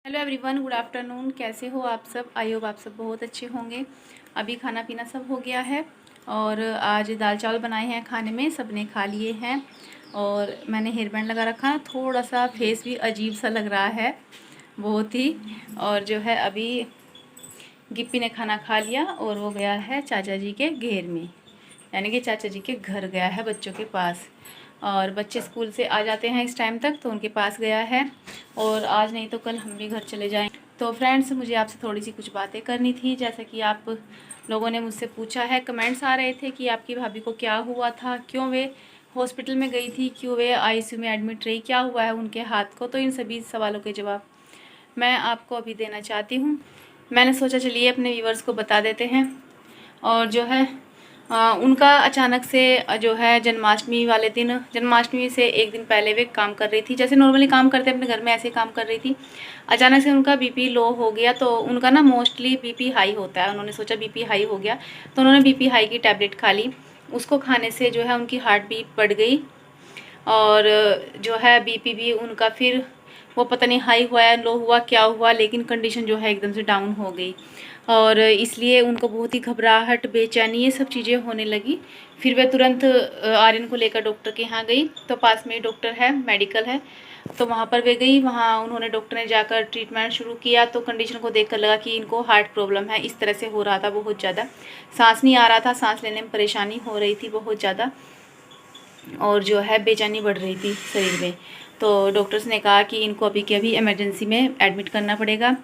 Hello everyone, good afternoon. कैसे हो आप सब? आई होप आप सब बहुत अच्छे होंगे। अभी खाना पीना सब हो गया है और आज दाल चावल बनाए हैं खाने में, सब ने खा लिए हैं। और मैंने हेयर बैंड लगा रखा है, थोड़ा सा फेस भी अजीब सा लग रहा है बहुत ही। और जो है अभी गिप्पी ने खाना खा लिया और वो गया है चाचा जी के घेर में, यानी कि चाचा जी के घर गया है बच्चों के पास। और बच्चे स्कूल से आ जाते हैं इस टाइम तक, तो उनके पास गया है। और आज नहीं तो कल हम भी घर चले जाएंगे। तो फ्रेंड्स, मुझे आपसे थोड़ी सी कुछ बातें करनी थी। जैसा कि आप लोगों ने मुझसे पूछा है, कमेंट्स आ रहे थे कि आपकी भाभी को क्या हुआ था, क्यों वे हॉस्पिटल में गई थी, क्यों वे आईसीयू में एडमिट रही, क्या हुआ है उनके हाथ को। तो इन सभी सवालों के जवाब मैं आपको अभी देना चाहती हूँ। मैंने सोचा चलिए अपने व्यूवर्स को बता देते हैं। और जो है उनका अचानक से जो है जन्माष्टमी वाले दिन, जन्माष्टमी से एक दिन पहले वे काम कर रही थी, जैसे नॉर्मली काम करते अपने घर में ऐसे काम कर रही थी। अचानक से उनका बीपी लो हो गया। तो उनका ना मोस्टली बीपी हाई होता है। उन्होंने सोचा बीपी हाई हो गया, तो उन्होंने बीपी हाई की टैबलेट खा ली। उसको खाने से जो है उनकी हार्ट बीट बढ़ गई और जो है बीपी भी उनका फिर वो पता नहीं हाई हुआ या लो हुआ, क्या हुआ, लेकिन कंडीशन जो है एकदम से डाउन हो गई। और इसलिए उनको बहुत ही घबराहट, बेचैनी, ये सब चीज़ें होने लगी। फिर वे तुरंत आर्यन को लेकर डॉक्टर के यहाँ गई। तो पास में डॉक्टर है, मेडिकल है, तो वहाँ पर वे गई। वहाँ उन्होंने, डॉक्टर ने जाकर ट्रीटमेंट शुरू किया। तो कंडीशन को देखकर लगा कि इनको हार्ट प्रॉब्लम है। इस तरह से हो रहा था बहुत ज़्यादा, सांस नहीं आ रहा था, सांस लेने में परेशानी हो रही थी बहुत ज़्यादा, और जो है बेचैनी बढ़ रही थी शरीर में। तो डॉक्टर्स ने कहा कि इनको अभी के अभी इमरजेंसी में एडमिट करना पड़ेगा।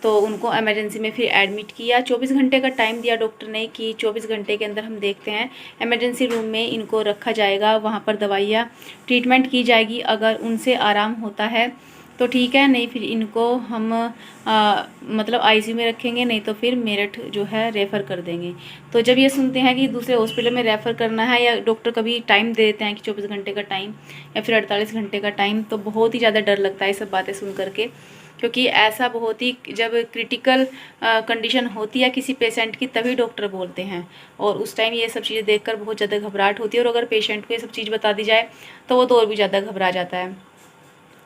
तो उनको इमरजेंसी में फिर एडमिट किया। 24 घंटे का टाइम दिया डॉक्टर ने कि 24 घंटे के अंदर हम देखते हैं, इमरजेंसी रूम में इनको रखा जाएगा, वहाँ पर दवाइयाँ ट्रीटमेंट की जाएगी। अगर उनसे आराम होता है तो ठीक है, नहीं फिर इनको हम मतलब आईसीयू में रखेंगे, नहीं तो फिर मेरठ जो है रेफ़र कर देंगे। तो जब ये सुनते हैं कि दूसरे हॉस्पिटल में रेफ़र करना है, या डॉक्टर कभी टाइम दे देते हैं कि 24 घंटे का टाइम या फिर 48 घंटे का टाइम, तो बहुत ही ज़्यादा डर लगता है ये सब बातें सुन करके। क्योंकि ऐसा बहुत ही, जब क्रिटिकल कंडीशन होती है किसी पेशेंट की, तभी डॉक्टर बोलते हैं। और उस टाइम ये सब चीज़ें देखकर बहुत ज़्यादा घबराहट होती है। और अगर पेशेंट को ये सब चीज़ बता दी जाए तो वो तो और भी ज़्यादा घबरा जाता है।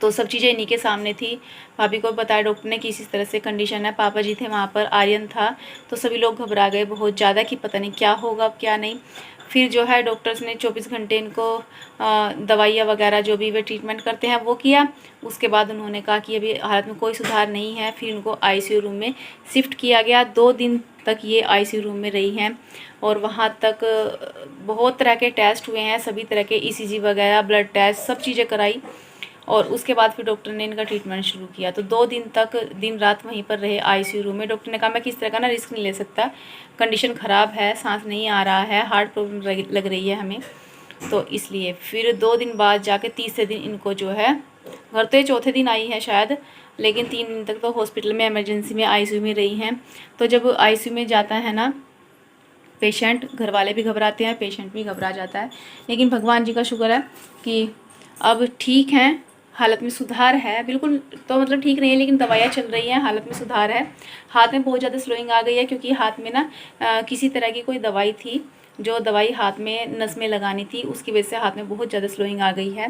तो सब चीज़ें इन्हीं के सामने थी। भाभी को बताया डॉक्टर ने कि इस तरह से कंडीशन है। पापा जी थे वहाँ पर, आर्यन था, तो सभी लोग घबरा गए बहुत ज़्यादा कि पता नहीं क्या होगा क्या नहीं। फिर जो है डॉक्टर्स ने 24 घंटे इनको दवाइयाँ वगैरह जो भी वे ट्रीटमेंट करते हैं वो किया। उसके बाद उन्होंने कहा कि अभी हालत में कोई सुधार नहीं है। फिर उनको आईसीयू रूम में शिफ्ट किया गया। 2 दिन तक ये आईसीयू रूम में रही हैं और वहाँ तक बहुत तरह के टेस्ट हुए हैं, सभी तरह के ईसीजी वगैरह, ब्लड टेस्ट, सब चीज़ें कराई। और उसके बाद फिर डॉक्टर ने इनका ट्रीटमेंट शुरू किया। तो 2 दिन तक दिन रात वहीं पर रहे आईसीयू रूम में। डॉक्टर ने कहा मैं किस तरह का ना रिस्क नहीं ले सकता, कंडीशन ख़राब है, सांस नहीं आ रहा है, हार्ट प्रॉब्लम लग रही है हमें। तो इसलिए फिर 2 दिन बाद जाके तीसरे दिन इनको जो है, घर तो ये चौथे दिन आई है शायद, लेकिन 3 दिन तक तो हॉस्पिटल में इमरजेंसी में आईसीयू में रही हैं। तो जब आईसीयू में जाता है ना पेशेंट, घर वाले भी घबराते हैं, पेशेंट भी घबरा जाता है। लेकिन भगवान जी का शुक्र है कि अब ठीक हैं, हालत में सुधार है बिल्कुल। तो मतलब ठीक नहीं है, लेकिन दवाइयाँ चल रही हैं, हालत में सुधार है। हाथ में बहुत ज़्यादा स्लोइंग आ गई है, क्योंकि हाथ में ना किसी तरह की कोई दवाई थी, जो दवाई हाथ में नस में लगानी थी, उसकी वजह से हाथ में बहुत ज़्यादा स्लोइंग आ गई है।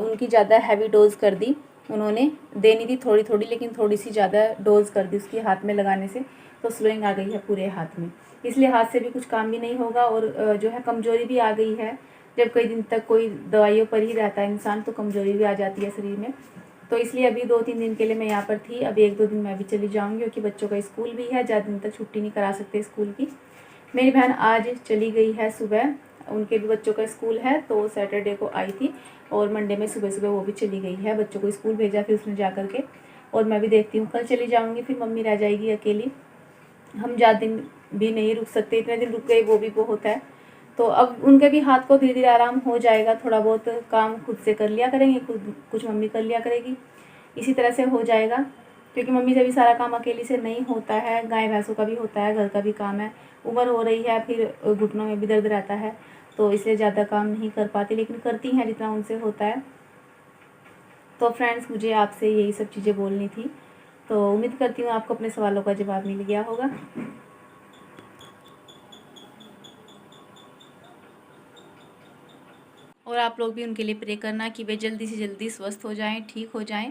उनकी ज़्यादा हैवी डोज कर दी उन्होंने, देनी थी थोड़ी थोड़ी, लेकिन थोड़ी सी ज़्यादा डोज कर दी उसकी हाथ में लगाने से, तो स्लोइंग आ गई है पूरे हाथ में। इसलिए हाथ से भी कुछ काम भी नहीं होगा। और जो है कमज़ोरी भी आ गई है। जब कई दिन तक कोई दवाइयों पर ही रहता है इंसान, तो कमज़ोरी भी आ जाती है शरीर में। तो इसलिए अभी 2-3 दिन के लिए मैं यहाँ पर थी। अभी 1-2 दिन मैं भी चली जाऊँगी, क्योंकि बच्चों का स्कूल भी है, ज़्यादा दिन तक छुट्टी नहीं करा सकते स्कूल की। मेरी बहन आज चली गई है सुबह, उनके भी बच्चों का स्कूल है, तो सैटरडे को आई थी और मंडे में सुबह सुबह वो भी चली गई है। बच्चों को स्कूल भेजा फिर उसने जा करके, और मैं भी देखती हूँ कल चली जाऊँगी। फिर मम्मी रह जाएगी अकेली। हम ज़्यादा दिन भी नहीं रुक सकते, इतने दिन रुक गए वो भी बहुत है। तो अब उनके भी हाथ को धीरे धीरे आराम हो जाएगा, थोड़ा बहुत काम खुद से कर लिया करेंगे, खुद कुछ मम्मी कर लिया करेगी, इसी तरह से हो जाएगा। क्योंकि मम्मी से भी सारा काम अकेली से नहीं होता है, गाय भैंसों का भी होता है, घर का भी काम है, उम्र हो रही है, फिर घुटनों में भी दर्द रहता है, तो इसलिए ज़्यादा काम नहीं कर पाती, लेकिन करती हैं जितना उनसे होता है। तो फ्रेंड्स, मुझे आपसे यही सब चीज़ें बोलनी थी। तो उम्मीद करती हूँ आपको अपने सवालों का जवाब मिल गया होगा। और आप लोग भी उनके लिए प्रे करना कि वे जल्दी से जल्दी स्वस्थ हो जाएं, ठीक हो जाएं।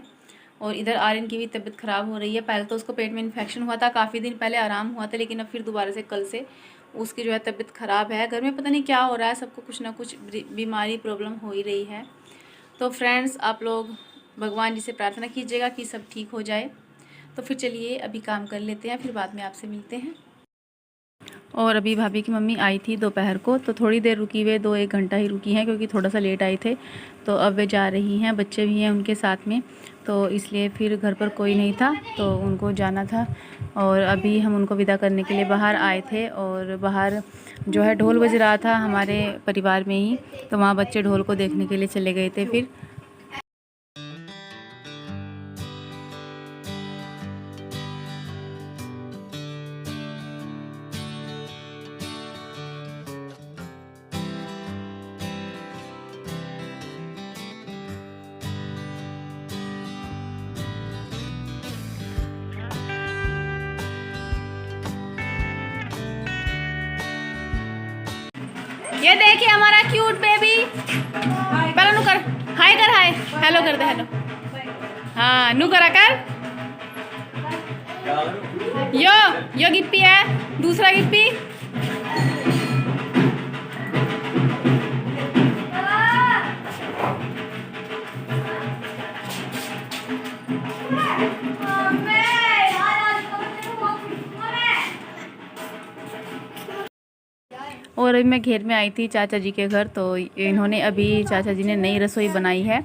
और इधर आर्यन की भी तबीयत ख़राब हो रही है। पहले तो उसको पेट में इन्फेक्शन हुआ था, काफ़ी दिन पहले आराम हुआ था, लेकिन अब फिर दोबारा से कल से उसकी जो है तबीयत ख़राब है। घर में पता नहीं क्या हो रहा है, सबको कुछ ना कुछ बीमारी प्रॉब्लम हो ही रही है। तो फ्रेंड्स, आप लोग भगवान जी से प्रार्थना कीजिएगा कि सब ठीक हो जाए। तो फिर चलिए अभी काम कर लेते हैं, फिर बाद में आपसे मिलते हैं। और अभी भाभी की मम्मी आई थी दोपहर को, तो थोड़ी देर रुकी, वे 2-1 घंटा ही रुकी हैं क्योंकि थोड़ा सा लेट आए थे। तो अब वे जा रही हैं, बच्चे भी हैं उनके साथ में, तो इसलिए फिर घर पर कोई नहीं था तो उनको जाना था। और अभी हम उनको विदा करने के लिए बाहर आए थे, और बाहर जो है ढोल बज रहा था हमारे परिवार में ही, तो वहाँ बच्चे ढोल को देखने के लिए चले गए थे। फिर ये देखिए हमारा क्यूट बेबी। पहले नु कर हाय, कर हाय, हेलो कर दे, हेलो। हाँ, नु करा कर। यो गिप्पी है, दूसरा गिप्पी। और अभी मैं घेर में आई थी चाचा जी के घर, तो इन्होंने अभी चाचा जी ने नई रसोई बनाई है।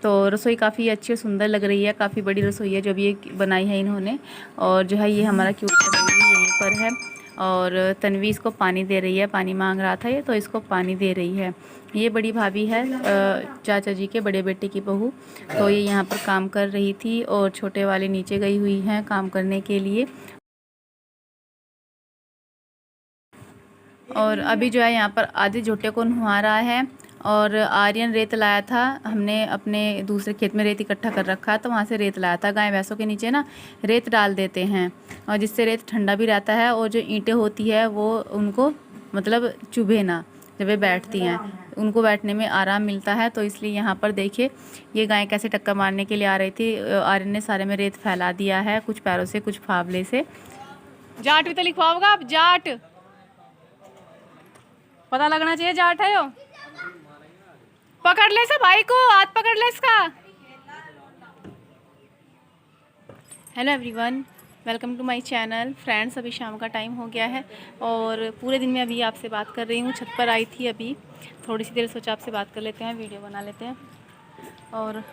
तो रसोई काफ़ी अच्छी और सुंदर लग रही है, काफ़ी बड़ी रसोई है जो भी ये बनाई है इन्होंने। और जो है ये हमारा क्यूट बेबी यहीं पर है, और तन्वी इसको पानी दे रही है, पानी मांग रहा था ये, तो इसको पानी दे रही है। ये बड़ी भाभी है चाचा जी के बड़े बेटे की बहू, तो ये यहाँ पर काम कर रही थी, और छोटे वाले नीचे गई हुई हैं काम करने के लिए। और अभी जो है यहाँ पर आधे झोटे को नहा रहा है। और आर्यन रेत लाया था, हमने अपने दूसरे खेत में रेत इकट्ठा कर रखा है, तो वहाँ से रेत लाया था। गाय भैंसों के नीचे ना रेत डाल देते हैं, और जिससे रेत ठंडा भी रहता है, और जो ईंटें होती है वो उनको मतलब चुभे ना, जब वे बैठती हैं उनको बैठने में आराम मिलता है। तो इसलिए यहाँ पर देखिए ये गाय कैसे टक्कर मारने के लिए आ रही थी। आर्यन ने सारे में रेत फैला दिया है, कुछ पैरों से कुछ फावले से। जाट भी तो लिखवाओगा आप, जाट पता लगना चाहिए, जाट है यो। पकड़ ले सब भाई को, हाथ पकड़ ले इसका। Hello everyone, welcome to my channel. Friends, अभी शाम का टाइम हो गया है, और पूरे दिन में अभी आपसे बात कर रही हूँ। छत पर आई थी अभी, थोड़ी सी देर सोचा आपसे बात कर लेते हैं, वीडियो बना लेते हैं। और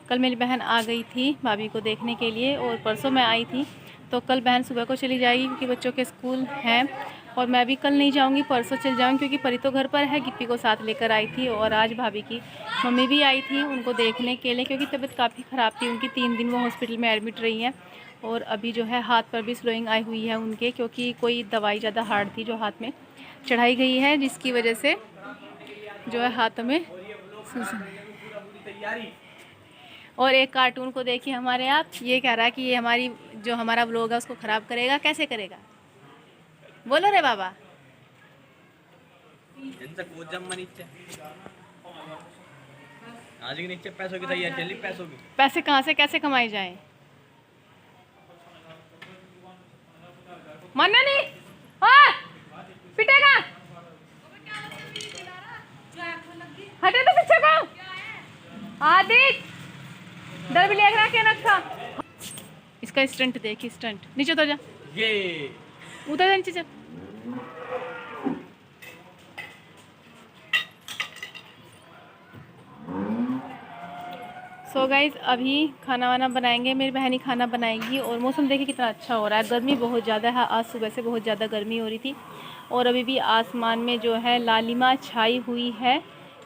कल मेरी बहन आ गई थी भाभी को देखने के लिए, और परसों मैं आई थी। तो कल बहन सुबह को चली जाएगी क्योंकि बच्चों के स्कूल हैं, और मैं भी कल नहीं जाऊंगी, परसों चल जाऊंगी क्योंकि परी तो घर पर है, गिप्पी को साथ लेकर आई थी। और आज भाभी की मम्मी भी आई थी उनको देखने के लिए, क्योंकि तबीयत काफ़ी ख़राब थी उनकी, 3 दिन वो हॉस्पिटल में एडमिट रही हैं। और अभी जो है हाथ पर भी स्लोइंग आई हुई है उनके, क्योंकि कोई दवाई ज़्यादा हार्ड थी जो हाथ में चढ़ाई गई है, जिसकी वजह से जो है हाथों में और एक कार्टून को देखिए हमारे आप, ये कह रहा है कि ये हमारा व्लॉग है उसको ख़राब करेगा। कैसे करेगा, बोलो रे बाबा। पैसे कहाँ से कैसे कमाए जाएं? मानना नहीं, पिटेगा। हटे तो पीछे को, आदित्य डर भी लग रहा है, क्या नक्शा इसका स्टंट देखिए, स्टंट। नीचे उतर जा, ये उतर जा नीचे चल। सो गाइज, अभी खाना वाना बनाएंगे, मेरी बहन ही खाना बनाएगी। और मौसम देखिए कितना अच्छा हो रहा है, गर्मी बहुत ज़्यादा है, आज सुबह से बहुत ज़्यादा गर्मी हो रही थी, और अभी भी आसमान में जो है लालिमा छाई हुई है,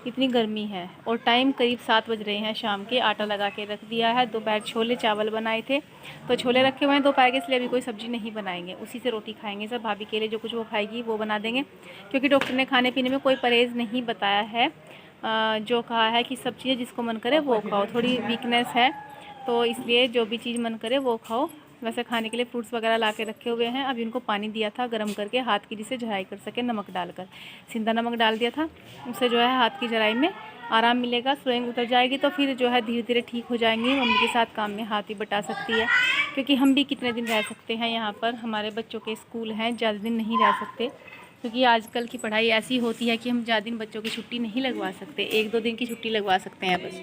इतनी गर्मी है। और टाइम करीब 7 बज रहे हैं शाम के। आटा लगा के रख दिया है, दोपहर छोले चावल बनाए थे, तो छोले रखे हुए हैं दोपहर के, इसलिए अभी कोई सब्ज़ी नहीं बनाएंगे, उसी से रोटी खाएंगे सब। भाभी के लिए जो कुछ वो खाएगी वो बना देंगे, क्योंकि डॉक्टर ने खाने पीने में कोई परहेज़ नहीं बताया है। जो कहा है कि सब चीज़ें जिसको मन करे वो खाओ, थोड़ी वीकनेस है, तो इसलिए जो भी चीज़ मन करे वो खाओ, वैसे खाने के लिए फ्रूट्स वगैरह ला के रखे हुए हैं। अभी उनको पानी दिया था गर्म करके, हाथ की जिससे झराई कर सके, नमक डालकर, सिंधा नमक डाल दिया था। उससे जो है हाथ की झराई में आराम मिलेगा, स्वेलिंग उतर जाएगी तो फिर जो है धीरे धीरे ठीक हो जाएंगी। मम्मी के साथ काम में हाथ भी बटा सकती है, क्योंकि हम भी कितने दिन रह सकते हैं यहाँ पर, हमारे बच्चों के स्कूल हैं, ज़्यादा दिन नहीं रह सकते, क्योंकि आजकल की पढ़ाई ऐसी होती है कि हम ज़्यादा दिन बच्चों की छुट्टी नहीं लगवा सकते, 1-2 दिन की छुट्टी लगवा सकते हैं बस।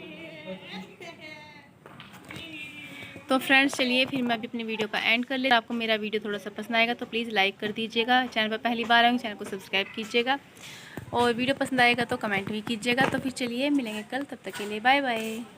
तो फ्रेंड्स चलिए फिर मैं अभी अपनी वीडियो का एंड कर लेती हूँ। आपको मेरा वीडियो थोड़ा सा पसंद आएगा तो प्लीज़ लाइक कर दीजिएगा, चैनल पर पहली बार आएंगे चैनल को सब्सक्राइब कीजिएगा, और वीडियो पसंद आएगा तो कमेंट भी कीजिएगा। तो फिर चलिए मिलेंगे कल, तब तक के लिए बाय बाय।